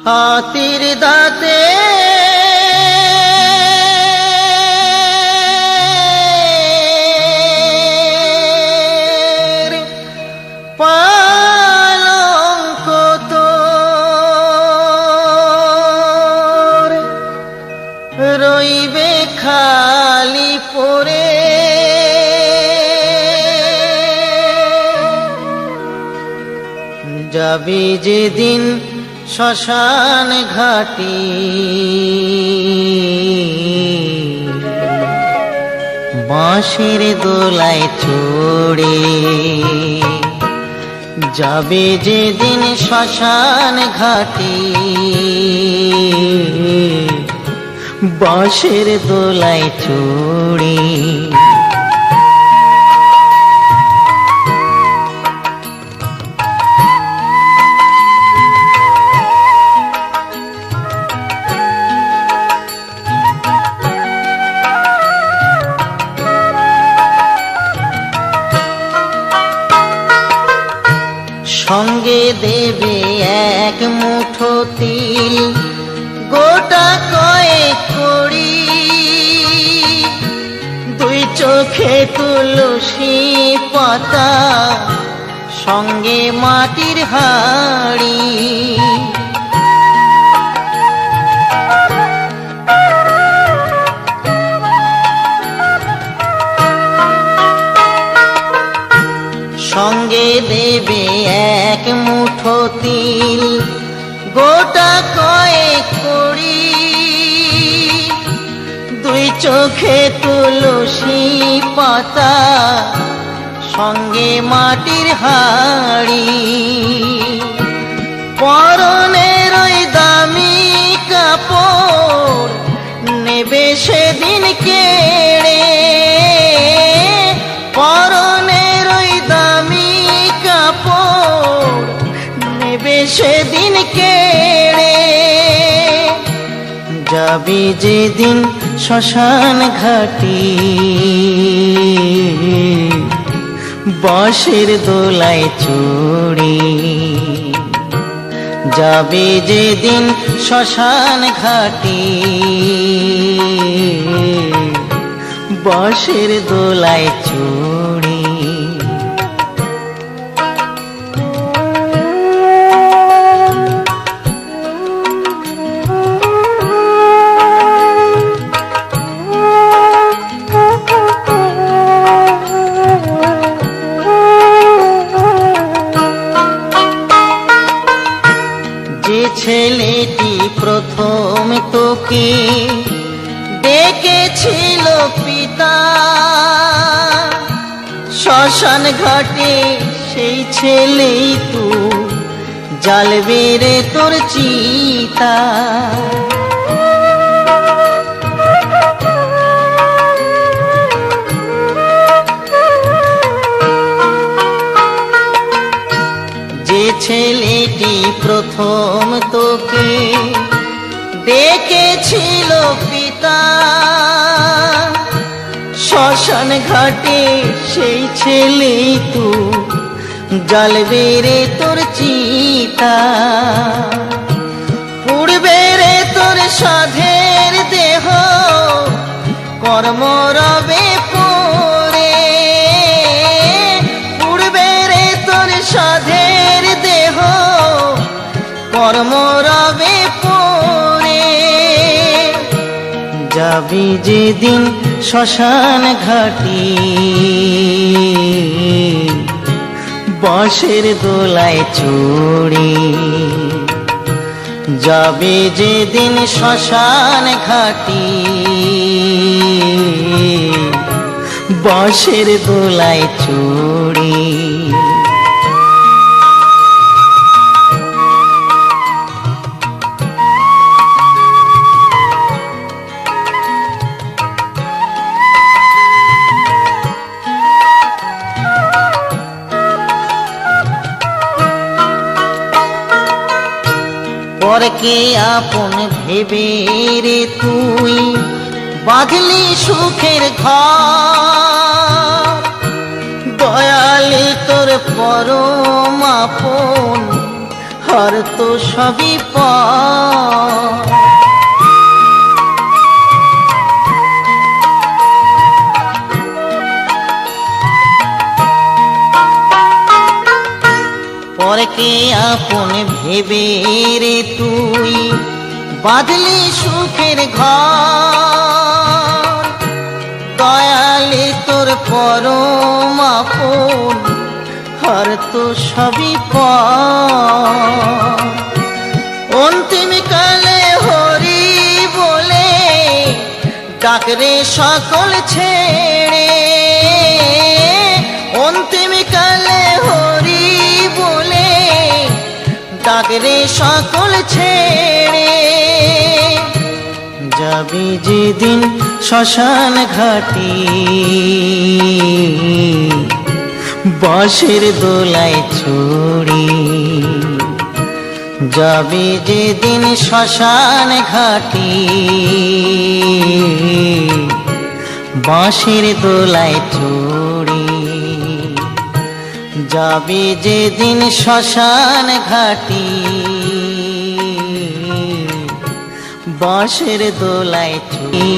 হাতির দাঁতে পালঙ্ক তোর রইবে খালি পড়ে, যাবি যেদিন শ্মশান ঘাটি বাঁশের দোলায় চড়ে, যাবে যেদিন শ্মশান ঘাটি বাঁশের দোলায় চড়ে। সঙ্গে দেবে এক মুঠো তিল, গোটা কয়েক কড়ি, দুই চোখে তুলসী পাতা, সঙ্গে মাটির হাঁড়ি। সঙ্গে দেবে এক মুঠো তিল, গোটা কয়েক কড়ি, দুই চোখে তুলসী পাতা, সঙ্গে মাটির হাঁড়ি। পরনের ওই দামি কাপড় নেবে সেদিন কেড়ে, পরনের ওই দামি কাপড় নেবে সেদিন কেড়ে, যাবি যেদিন শ্মশান ঘাটি বাঁশের দোলায় চড়ে, যাবে যেদিন শ্মশান ঘাটি বাঁশের দোলায় চড়ে। যে ছেলেটি প্রথম তোকে ডেকেছিল পিতা, শ্মশান ঘাটে সেই ছেলেই তো জ্বালবে রে তোর চিতা। যে ছেলেটি প্রথম তোকে ডেকেছিল পিতা, শ্মশান ঘাটে সেই ছেলেই তো জ্বালবে রে তোর চিতা। পুড়বে রে তোর সাধের দেহ কর্ম রবে পড়ে, পুড়বে রে তোর সাধের দেহ কর্ম রবে পড়ে, যাবি যেদিন শ্মশান ঘাটি বাঁশের দোলায় চড়ে, যাবে যেদিন শ্মশান ঘাটি বাঁশের দোলায় চড়ে। পরকে আপন ভেবে রে তুই বাঁধলি সুখের ঘর, দয়াল তোর পরম আপন আর তো সবই পর। পরকে আপন ভেবে রে তুই বাঁধলি সুখের ঘর, দয়ালে তোর পরম আপন আর তো সবই পর। অন্তিম কালে হরি বলে ডাকরে সকল ছেড়ে, অন্তিম কালে হরি বলে ডাকরে সকল ছেড়ে। যাবি যেদিন শ্মশান ঘাটি বাঁশের দোলায় ছড়ি, যাবি যেদিন শ্মশান ঘাটি বাঁশের দোলায় ছড়ি, যাবি যেদিন শ্মশান ঘাটি বাঁশের দোলায় ছড়ি,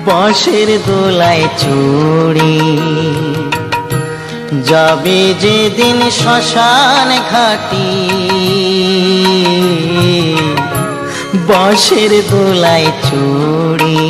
বাঁশের দোলায় ছড়ি, যাবে যেদিন শ্মশান ঘাটি বাঁশের দোলায় ছড়ি।